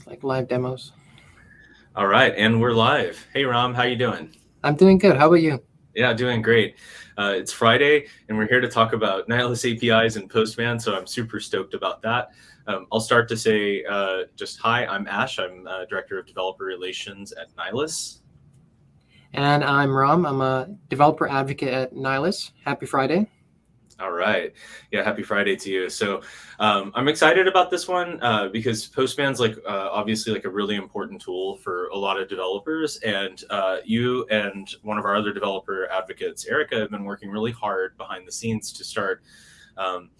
like live demos. All right, and we're live. Hey, Ram, how you doing? I'm doing good. How about you? Yeah, doing great. It's Friday, and we're here to talk about Nylas APIs and Postman, so I'm super stoked about that. I'll start to say just hi, I'm Ash. I'm Director of Developer Relations at Nylas. And I'm Ram. I'm a developer advocate at Nylas. Happy Friday. All right. Yeah, happy Friday to you. So I'm excited about this one because Postman's obviously like a really important tool for a lot of developers. And you and one of our other developer advocates, Erica, have been working really hard behind the scenes to start um,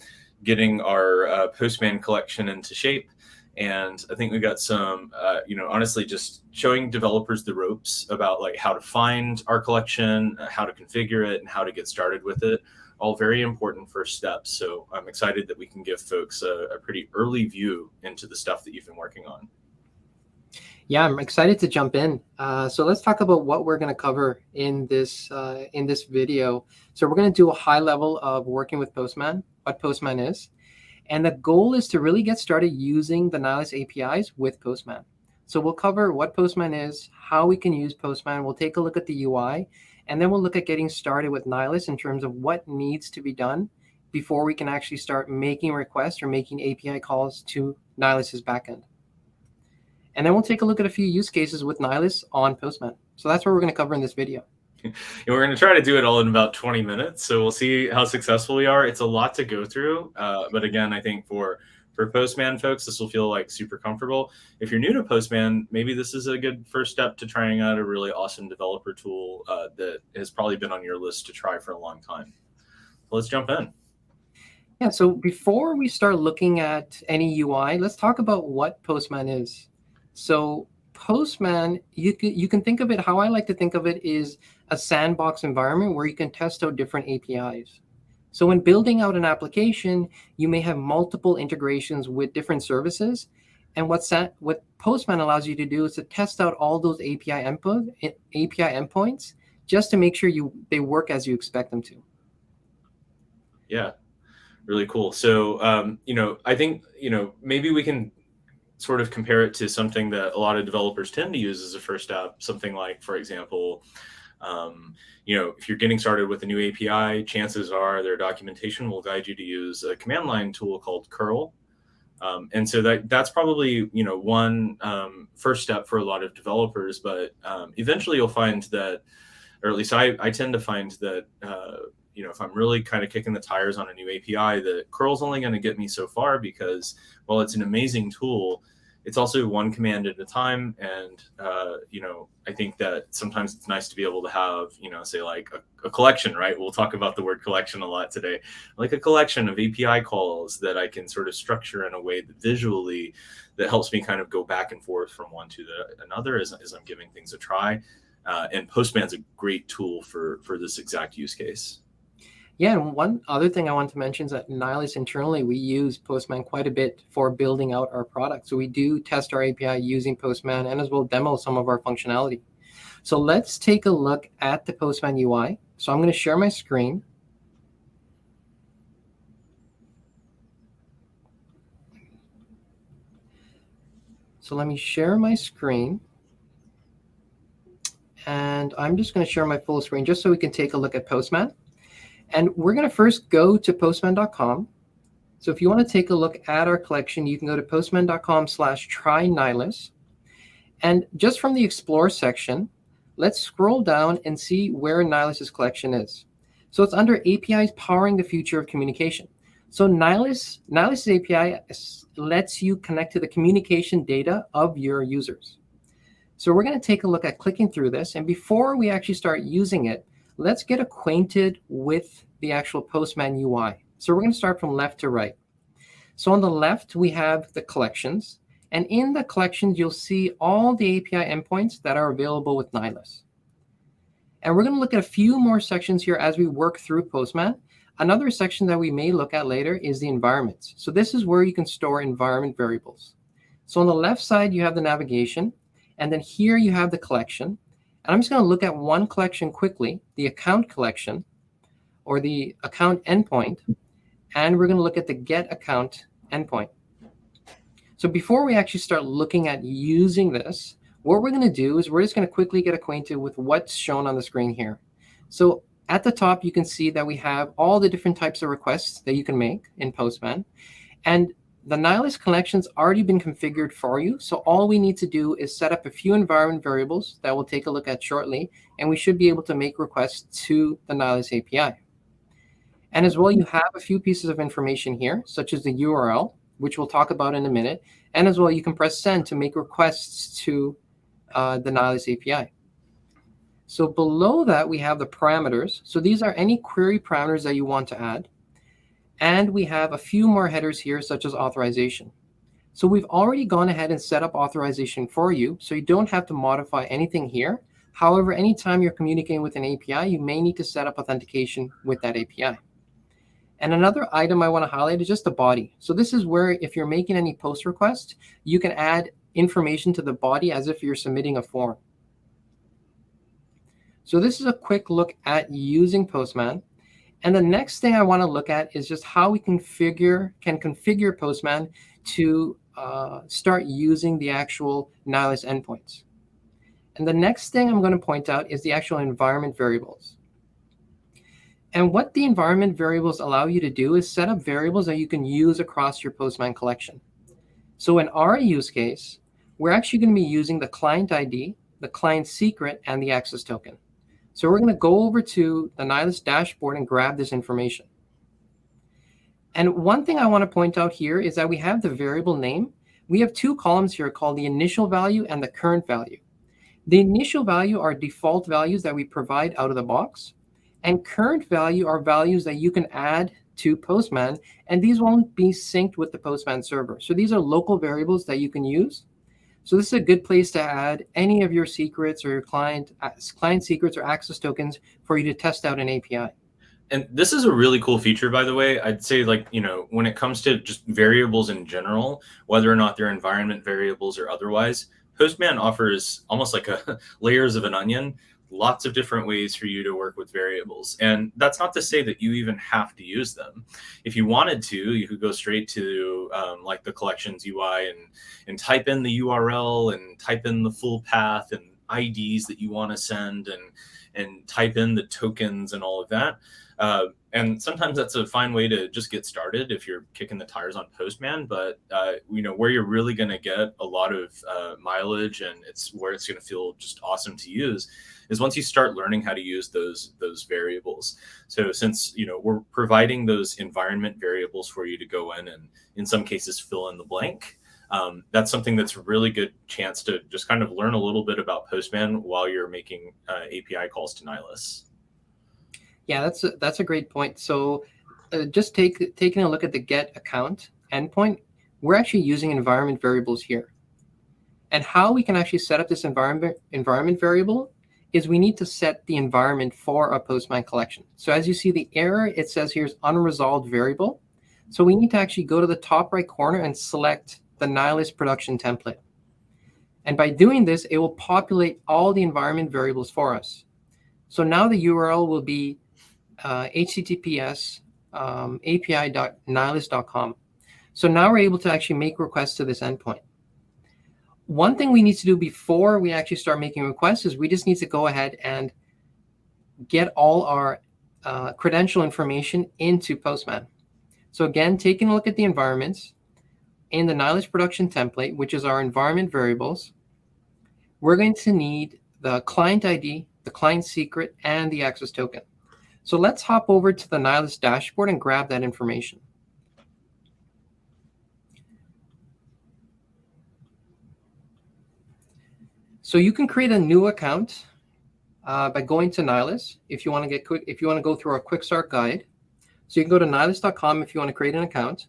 getting our Postman collection into shape. And I think we got some, honestly, just showing developers the ropes about like how to find our collection, how to configure it, and how to get started with it. All very important first steps. So I'm excited that we can give folks a pretty early view into the stuff that you've been working on. Yeah, I'm excited to jump in. So let's talk about what we're going to cover in this video. So we're going to do a high level of working with Postman, what Postman is. And the goal is to really get started using the Nylas APIs with Postman. So we'll cover what Postman is, how we can use Postman. We'll take a look at the UI, and then we'll look at getting started with Nylas in terms of what needs to be done before we can actually start making requests or making API calls to Nylas's backend. And then we'll take a look at a few use cases with Nylas on Postman. So that's what we're going to cover in this video. And we're going to try to do it all in about 20 minutes. So we'll see how successful we are. It's a lot to go through. But again, I think for Postman folks, this will feel like super comfortable. If you're new to Postman, maybe this is a good first step to trying out a really awesome developer tool that has probably been on your list to try for a long time. So let's jump in. Yeah, so before we start looking at any UI, let's talk about what Postman is. So Postman, you can think of it, how I like to think of it is a sandbox environment where you can test out different APIs. So when building out an application, you may have multiple integrations with different services. And what Postman allows you to do is to test out all those API endpoints just to make sure they work as you expect them to. Yeah, really cool. So, I think, maybe we can sort of compare it to something that a lot of developers tend to use as a first step, something like, for example, if you're getting started with a new API, chances are their documentation will guide you to use a command line tool called curl. And so that's probably, one first step for a lot of developers, but eventually you'll find that, or at least I tend to find that, if I'm really kind of kicking the tires on a new API, that curl's only going to get me so far because while it's an amazing tool, it's also one command at a time. And, I think that sometimes it's nice to be able to have, say like a collection, right? We'll talk about the word collection a lot today, like a collection of API calls that I can sort of structure in a way that visually that helps me kind of go back and forth from one to another as I'm giving things a try. And Postman's a great tool for this exact use case. Yeah, and one other thing I want to mention is that Nylas internally, we use Postman quite a bit for building out our product. So we do test our API using Postman and as well demo some of our functionality. So let's take a look at the Postman UI. So I'm going to share my screen. So let me share my screen. And I'm just going to share my full screen just so we can take a look at Postman. And we're going to first go to postman.com. So if you want to take a look at our collection, you can go to postman.com/try-Nylas. And just from the Explore section, let's scroll down and see where Nylas's collection is. So it's under APIs powering the future of communication. So Nylas's API lets you connect to the communication data of your users. So we're going to take a look at clicking through this. And before we actually start using it, let's get acquainted with the actual Postman UI. So we're going to start from left to right. So on the left, we have the collections. And in the collections, you'll see all the API endpoints that are available with Nylas. And we're going to look at a few more sections here as we work through Postman. Another section that we may look at later is the environments. So this is where you can store environment variables. So on the left side, you have the navigation. And then here you have the collection. And I'm just going to look at one collection quickly, the account collection or the account endpoint. And we're going to look at the get account endpoint. So before we actually start looking at using this, what we're going to do is we're just going to quickly get acquainted with what's shown on the screen here. So at the top, you can see that we have all the different types of requests that you can make in Postman. And the Nylas collection's already been configured for you. So all we need to do is set up a few environment variables that we'll take a look at shortly, and we should be able to make requests to the Nylas API. And as well, you have a few pieces of information here, such as the URL, which we'll talk about in a minute. And as well, you can press send to make requests to the Nylas API. So below that, we have the parameters. So these are any query parameters that you want to add. And we have a few more headers here, such as authorization. So we've already gone ahead and set up authorization for you, so you don't have to modify anything here. However, anytime you're communicating with an API, you may need to set up authentication with that API. And another item I want to highlight is just the body. So this is where if you're making any post request, you can add information to the body as if you're submitting a form. So this is a quick look at using Postman. And the next thing I want to look at is just how we can configure Postman to start using the actual Nylas endpoints. And the next thing I'm going to point out is the actual environment variables. And what the environment variables allow you to do is set up variables that you can use across your Postman collection. So in our use case, we're actually going to be using the client ID, the client secret, and the access token. So we're going to go over to the Nylas dashboard and grab this information. And one thing I want to point out here is that we have the variable name. We have two columns here called the initial value and the current value. The initial value are default values that we provide out of the box. And current value are values that you can add to Postman, and these won't be synced with the Postman server. So these are local variables that you can use. So this is a good place to add any of your secrets or your client secrets or access tokens for you to test out an API. And this is a really cool feature, by the way. I'd say, like, when it comes to just variables in general, whether or not they're environment variables or otherwise, Postman offers almost like layers of an onion, lots of different ways for you to work with variables. And that's not to say that you even have to use them. If you wanted to, you could go straight to like the collections UI and type in the URL and type in the full path and IDs that you want to send and type in the tokens and all of that. And sometimes that's a fine way to just get started if you're kicking the tires on Postman. But where you're really going to get a lot of mileage, and it's where it's going to feel just awesome to use, is once you start learning how to use those variables. So since we're providing those environment variables for you to go in and in some cases fill in the blank, that's something that's a really good chance to just kind of learn a little bit about Postman while you're making API calls to Nylas. Yeah, that's a great point. So just taking a look at the get account endpoint, we're actually using environment variables here. And how we can actually set up this environment variable is we need to set the environment for a Postman collection. So as you see the error, it says here's unresolved variable. So we need to actually go to the top right corner and select the Nylas production template. And by doing this, it will populate all the environment variables for us. So now the URL will be https api.nylas.com. So now we're able to actually make requests to this endpoint. One thing we need to do before we actually start making requests is we just need to go ahead and get all our credential information into Postman. So again, taking a look at the environments in the Nylas production template, which is our environment variables, we're going to need the client ID, the client secret, and the access token. So let's hop over to the Nylas dashboard and grab that information. So you can create a new account by going to Nylas if you want to go through our quick start guide. So you can go to nylas.com if you want to create an account.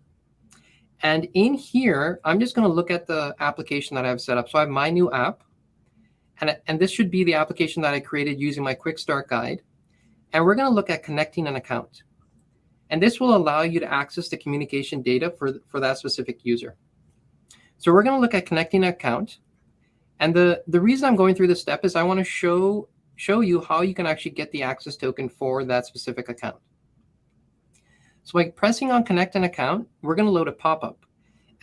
And in here, I'm just going to look at the application that I have set up. So I have my new app. And this should be the application that I created using my quick start guide. And we're going to look at connecting an account. And this will allow you to access the communication data for that specific user. So we're going to look at connecting an account. And the reason I'm going through this step is I want to show you how you can actually get the access token for that specific account. So by pressing on connect an account, we're going to load a pop-up.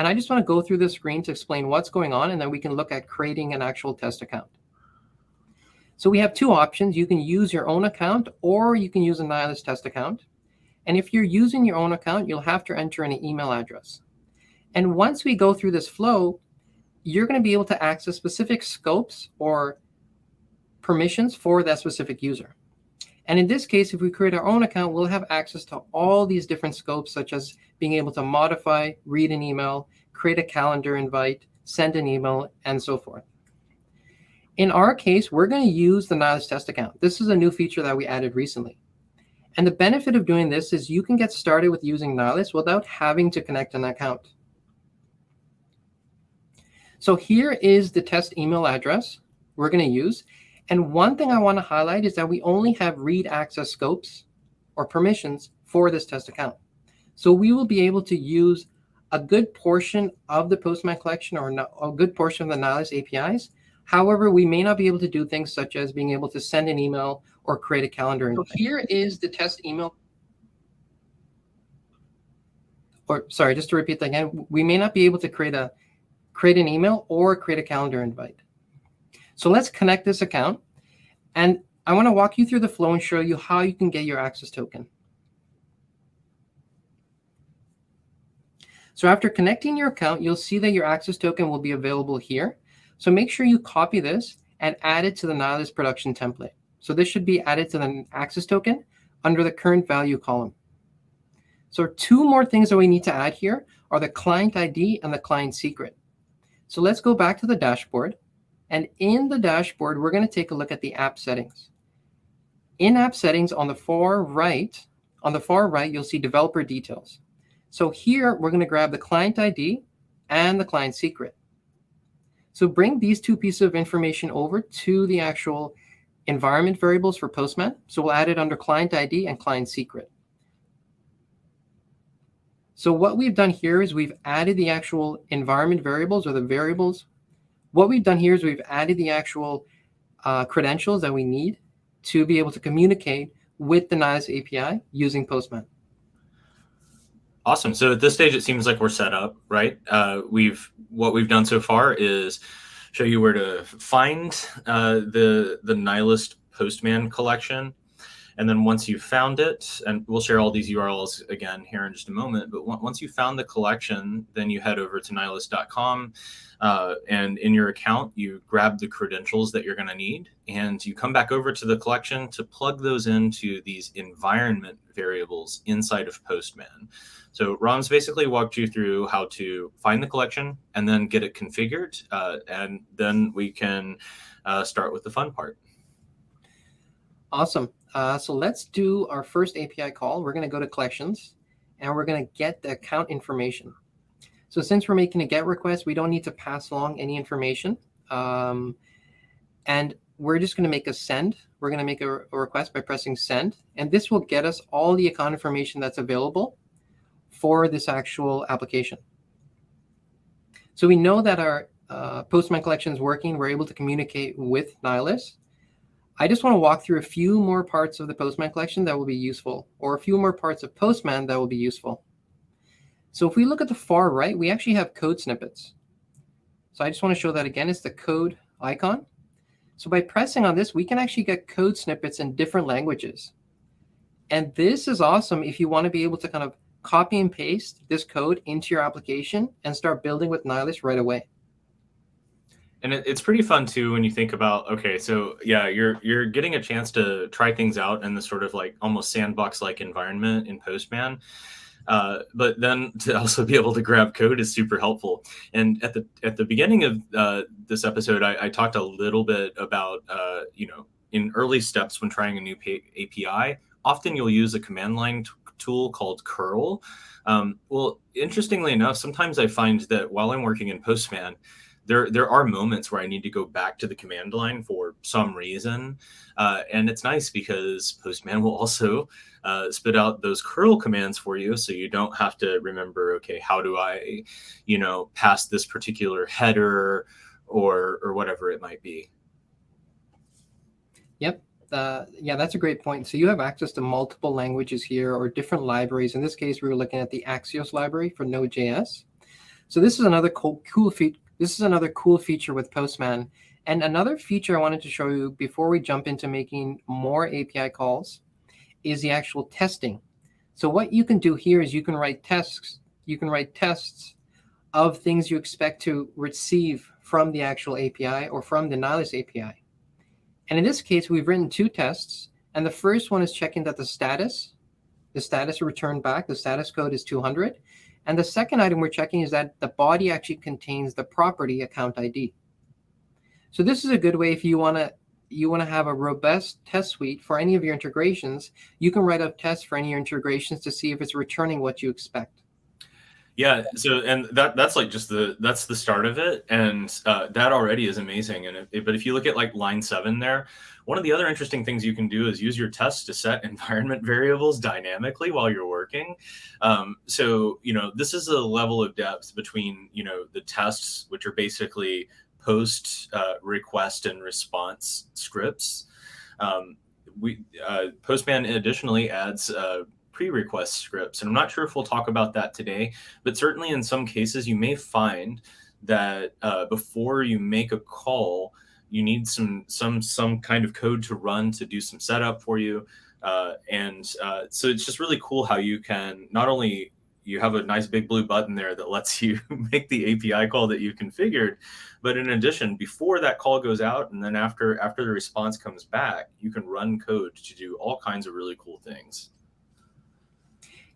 And I just want to go through the screen to explain what's going on, and then we can look at creating an actual test account. So we have two options. You can use your own account, or you can use a Nylas test account. And if you're using your own account, you'll have to enter an email address. And once we go through this flow, you're going to be able to access specific scopes or permissions for that specific user. And in this case, if we create our own account, we'll have access to all these different scopes, such as being able to modify, read an email, create a calendar invite, send an email, and so forth. In our case, we're going to use the Nylas test account. This is a new feature that we added recently. And the benefit of doing this is you can get started with using Nylas without having to connect an account. So here is the test email address we're going to use. And one thing I want to highlight is that we only have read access scopes or permissions for this test account. So we will be able to use a good portion of the Postman collection or a good portion of the Nylas APIs. However, we may not be able to do things such as being able to send an email or create a calendar. So here is the test email. Or sorry, just to repeat that again, we may not be able to create an email or create a calendar invite. So let's connect this account. And I want to walk you through the flow and show you how you can get your access token. So after connecting your account, you'll see that your access token will be available here. So make sure you copy this and add it to the Nylas production template. So this should be added to the access token under the current value column. So two more things that we need to add here are the client ID and the client secret. So let's go back to the dashboard. And in the dashboard, we're going to take a look at the app settings. In app settings on the far right, you'll see developer details. So here, we're going to grab the client ID and the client secret. So bring these two pieces of information over to the actual environment variables for Postman. So we'll add it under client ID and client secret. So what we've done here is we've added the actual environment variables or the variables. What we've done here is we've added the actual credentials that we need to be able to communicate with the Nylas API using Postman. Awesome. So at this stage, it seems like we're set up, right? What we've done so far is show you where to find the Nylas Postman collection. And then once you've found it, and we'll share all these URLs again here in just a moment, but once you found the collection, then you head over to nylas.com. And in your account, you grab the credentials that you're going to need, and you come back over to the collection to plug those into these environment variables inside of Postman. So Ron's basically walked you through how to find the collection and then get it configured, and then we can start with the fun part. Awesome. So let's do our first API call. We're going to go to collections, and we're going to get the account information. So since we're making a GET request, we don't need to pass along any information. And we're just going to make a send. We're going to make a request by pressing send. And this will get us all the account information that's available for this actual application. So we know that our Postman collection is working. We're able to communicate with Nylas. I just want to walk through a few more parts of the Postman collection that will be useful, or a few more parts of Postman that will be useful. So if we look at the far right, we actually have code snippets. So I just want to show that again. It's the code icon. So by pressing on this, we can actually get code snippets in different languages. And this is awesome if you want to be able to kind of copy and paste this code into your application and start building with Nylas right away. And it's pretty fun too when you think about, okay, so yeah, you're getting a chance to try things out in the sort of like almost sandbox-like environment in Postman. But then to also be able to grab code is super helpful. And at the beginning of this episode, I talked a little bit about, in early steps when trying a new API, often you'll use a command line tool called curl. Well, interestingly enough, sometimes I find that while I'm working in Postman, there are moments where I need to go back to the command line for some reason. And it's nice because Postman will also spit out those curl commands for you. So you don't have to remember, okay, how do I, pass this particular header or whatever it might be. Yep. Yeah, that's a great point. So you have access to multiple languages here or different libraries. In this case, we were looking at the Axios library for Node.js. So this is another cool feature with Postman. And another feature I wanted to show you before we jump into making more API calls is the actual testing. So what you can do here is you can write tests. You can write tests of things you expect to receive from the actual API or from the Nylas API. And in this case, we've written 2 tests. And the first one is checking that the status returned back, the status code is 200. And the second item we're checking is that the body actually contains the property account ID. So this is a good way if you want to have a robust test suite for any of your integrations. You can write up tests for any of your integrations to see if it's returning what you expect. Yeah. So, and that's like just that's the start of it, and that already is amazing. And but if you look at like line 7 there, one of the other interesting things you can do is use your tests to set environment variables dynamically while you're working. So, this is a level of depth between, the tests, which are basically post request and response scripts. Postman additionally adds pre-request scripts, and I'm not sure if we'll talk about that today, but certainly in some cases you may find that before you make a call, you need some kind of code to run to do some setup for you, and so it's just really cool how you can not only you have a nice big blue button there that lets you make the API call that you configured, but in addition, before that call goes out and then after the response comes back, you can run code to do all kinds of really cool things.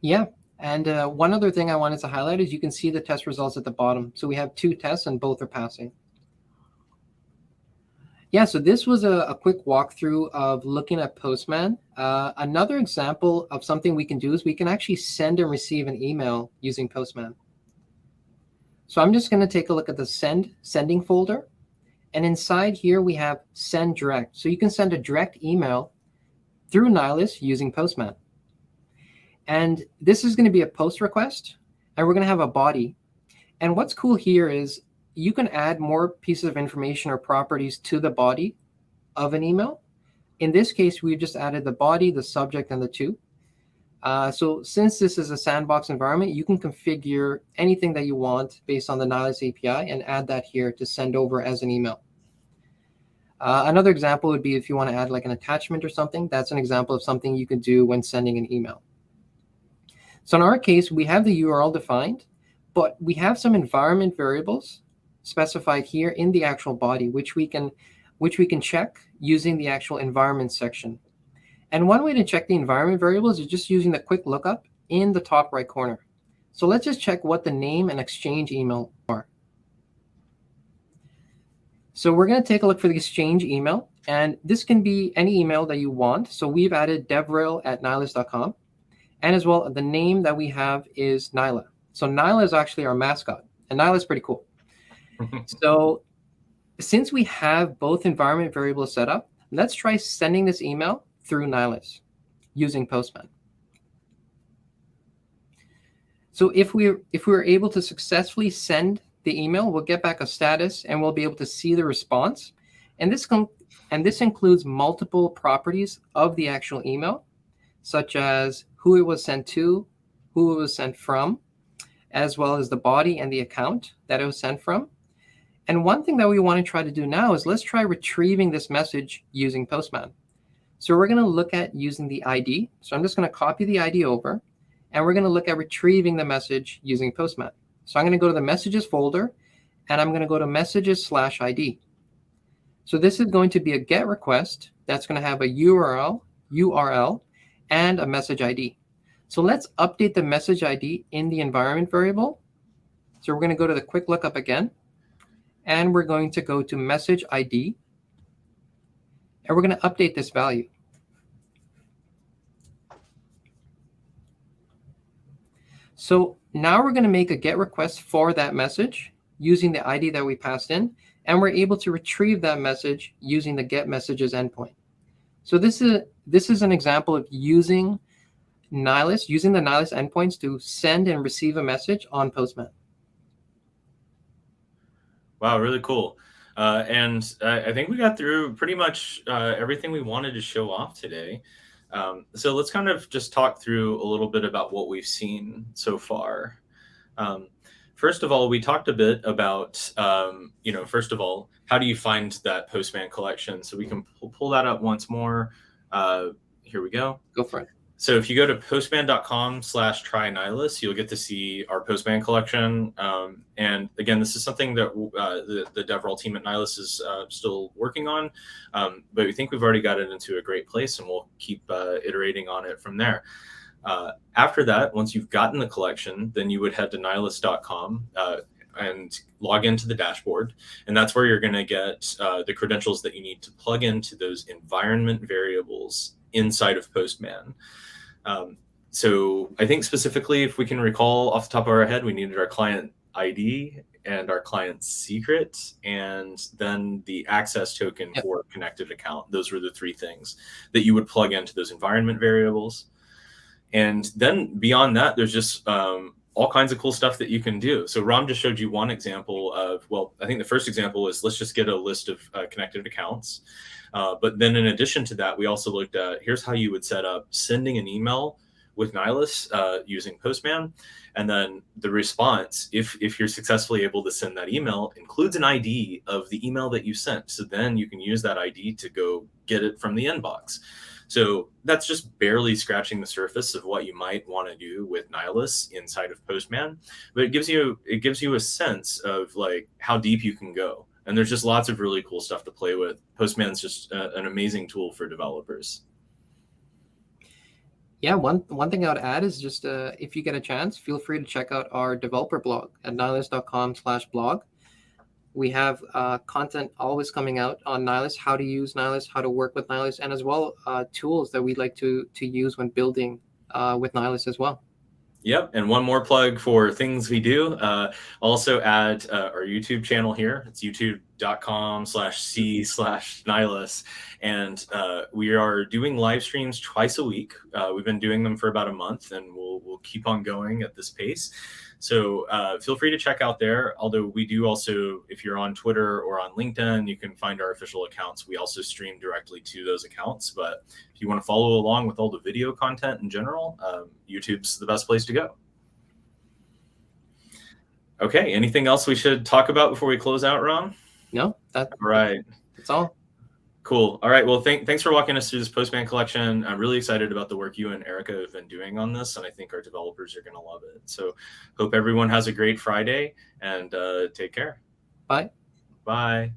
Yeah, and one other thing I wanted to highlight is you can see the test results at the bottom. So we have 2 tests and both are passing. Yeah, so this was a quick walkthrough of looking at Postman. Another example of something we can do is we can actually send and receive an email using Postman. So I'm just going to take a look at the sending folder. And inside here, we have send direct. So you can send a direct email through Nylas using Postman. And this is going to be a post request, and we're going to have a body. And what's cool here is you can add more pieces of information or properties to the body of an email. In this case, we've just added the body, the subject, and the to. So since this is a sandbox environment, you can configure anything that you want based on the Nylas API and add that here to send over as an email. Another example would be if you want to add like an attachment or something. That's an example of something you could do when sending an email. So in our case, we have the URL defined, but we have some environment variables specified here in the actual body, which we can check using the actual environment section. And one way to check the environment variables is just using the quick lookup in the top right corner. So let's just check what the name and exchange email are. So we're going to take a look for the exchange email, and this can be any email that you want. So we've added devrel@nylas.com. And as well, the name that we have is Nyla. So Nyla is actually our mascot, and Nyla is pretty cool. So since we have both environment variables set up, let's try sending this email through Nylas using Postman. So if we're able to successfully send the email, we'll get back a status, and we'll be able to see the response. And this includes multiple properties of the actual email, such as who it was sent to, who it was sent from, as well as the body and the account that it was sent from. And one thing that we want to try to do now is let's try retrieving this message using Postman. So we're going to look at using the ID. So I'm just going to copy the ID over, and we're going to look at retrieving the message using Postman. So I'm going to go to the messages folder, and I'm going to go to messages/ID. So this is going to be a GET request that's going to have a URL, and a message ID. So let's update the message ID in the environment variable. So we're going to go to the quick lookup again, and we're going to go to message ID, and we're going to update this value. So now we're going to make a GET request for that message using the ID that we passed in, and we're able to retrieve that message using the GET messages endpoint. So this is an example of using the Nylas endpoints to send and receive a message on Postman. Wow, really cool. And I think we got through pretty much everything we wanted to show off today. So let's kind of just talk through a little bit about what we've seen so far. First of all, we talked a bit about, first of all, how do you find that Postman collection? So we can pull that up once more. Here we go. Go for it. So if you go to postman.com/try Nylas, you'll get to see our Postman collection. And again, this is something that the DevRel team at Nylas is still working on, but we think we've already got it into a great place, and we'll keep iterating on it from there. After that, once you've gotten the collection, then you would head to nylas.com and log into the dashboard. And that's where you're going to get the credentials that you need to plug into those environment variables inside of Postman. So I think specifically, if we can recall off the top of our head, we needed our client ID and our client secret, and then the access token for a connected account. Those were the three things that you would plug into those environment variables. And then beyond that, there's just all kinds of cool stuff that you can do. So Ram just showed you one example of, well, I think the first example is let's just get a list of connected accounts. But then in addition to that, we also looked at, here's how you would set up sending an email with Nylas using Postman. And then the response, if you're successfully able to send that email, includes an ID of the email that you sent. So then you can use that ID to go get it from the inbox. So that's just barely scratching the surface of what you might want to do with Nylas inside of Postman. But it gives you a sense of like how deep you can go. And there's just lots of really cool stuff to play with. Postman's just an amazing tool for developers. Yeah, one thing I would add is just if you get a chance, feel free to check out our developer blog at nylas.com/blog. We have content always coming out on Nylas, how to use Nylas, how to work with Nylas, and as well tools that we'd like to use when building with Nylas as well. Yep. And one more plug for things we do. Also add our YouTube channel here. It's youtube.com/c/Nylas. And we are doing live streams twice a week. We've been doing them for about a month, and we'll keep on going at this pace. So feel free to check out there. Although we do also, if you're on Twitter or on LinkedIn, you can find our official accounts. We also stream directly to those accounts. But if you want to follow along with all the video content in general, YouTube's the best place to go. Okay, anything else we should talk about before we close out, Ron? No, that's all right. That's all. Cool. All right. Well, thanks for walking us through this Postman collection. I'm really excited about the work you and Erica have been doing on this, and I think our developers are going to love it. So hope everyone has a great Friday, and take care. Bye. Bye.